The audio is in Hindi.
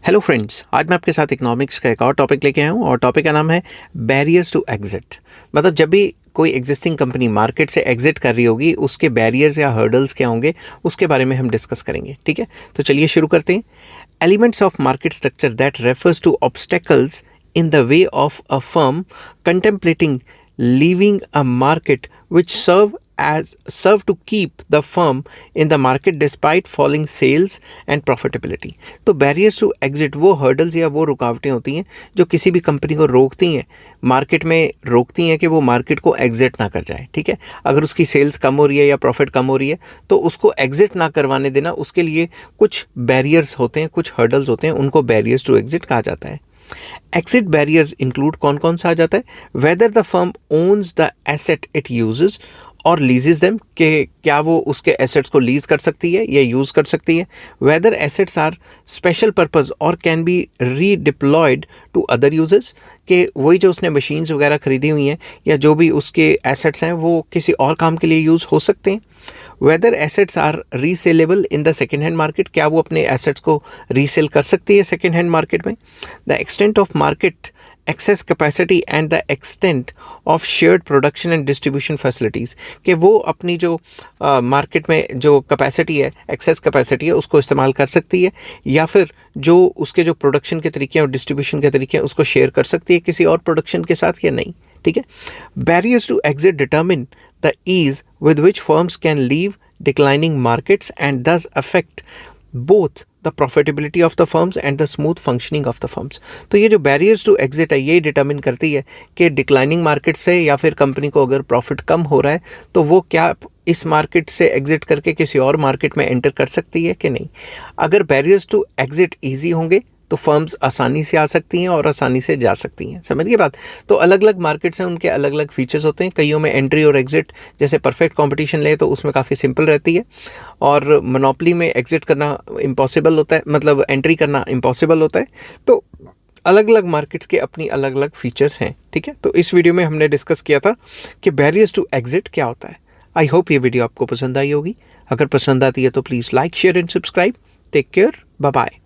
हेलो फ्रेंड्स, आज मैं आपके साथ इकोनॉमिक्स का एक और टॉपिक लेके आया हूँ और टॉपिक का नाम है बैरियर्स टू एग्जिट। मतलब जब भी कोई एग्जिस्टिंग कंपनी मार्केट से एग्जिट कर रही होगी, उसके बैरियर्स या हर्डल्स क्या होंगे, उसके बारे में हम डिस्कस करेंगे। ठीक है, तो चलिए शुरू करते हैं। Elements of market structure that refers to obstacles in the way of a firm contemplating leaving a market which serve to keep the firm in the market despite falling sales and profitability। तो barriers to exit वो hurdles या वो रुकावटें होती हैं जो किसी भी कंपनी को रोकती हैं, मार्केट में रोकती हैं कि वो मार्केट को एग्जिट ना कर जाए। ठीक है, अगर उसकी सेल्स कम हो रही है या प्रॉफिट कम हो रही है तो उसको एग्जिट ना करवाने देना, उसके लिए कुछ बैरियर्स होते हैं, कुछ हर्डल्स होते हैं, उनको बैरियर्स टू एग्जिट कहा जाता है। एक्सिट बैरियर्स इंक्लूड कौन कौन सा आ जाता है? Whether the firm owns the asset it uses और लीजेस देम, के क्या वो उसके एसेट्स को लीज कर सकती है या यूज़ कर सकती है। Whether assets are special purpose और can be redeployed to other uses, के वही जो उसने मशीन्स वगैरह खरीदी हुई हैं या जो भी उसके एसेट्स हैं वो किसी और काम के लिए यूज़ हो सकते हैं। Whether assets are resalable in the second hand market, क्या वो अपने एसेट्स को रीसेल कर सकती है सेकेंड हैंड मार्केट में। The extent of market access capacity and the extent of shared production and distribution facilities, कि वो अपनी जो मार्केट में जो कैपेसिटी है, एक्सेस कैपेसिटी है, उसको इस्तेमाल कर सकती है या फिर जो उसके जो प्रोडक्शन के तरीके हैं और डिस्ट्रीब्यूशन के तरीके हैं उसको शेयर कर सकती है किसी और प्रोडक्शन के साथ या नहीं। ठीक है, barriers to exit determine the ease with which firms can leave declining markets and thus affect both the profitability of the firms and the smooth functioning of the firms. तो ये जो बैरियर्स टू एग्जिट है ये डिटर्मिन करती है कि डिक्लाइनिंग मार्केट से या फिर कंपनी को अगर प्रॉफिट कम हो रहा है तो वो क्या इस मार्केट से एग्जिट करके किसी और मार्केट में एंटर कर सकती है कि नहीं। अगर बैरियर्स टू एग्जिट ईजी होंगे तो फर्म्स आसानी से आ सकती हैं और आसानी से जा सकती हैं। समझ गए बात? तो अलग अलग मार्केट्स हैं, उनके अलग अलग फीचर्स होते हैं। कईयों में एंट्री और एग्जिट, जैसे परफेक्ट कंपटीशन ले तो उसमें काफ़ी सिंपल रहती है, और मोनोपोली में एग्जिट करना इम्पॉसिबल होता है, मतलब एंट्री करना इम्पॉसिबल होता है। तो अलग अलग मार्केट्स के अपनी अलग अलग फीचर्स हैं। ठीक है, तो इस वीडियो में हमने डिस्कस किया था कि बैरियर्स टू एग्जिट क्या होता है। आई होप ये वीडियो आपको पसंद आई होगी। अगर पसंद आती है तो please like, share and subscribe. Take care, bye bye.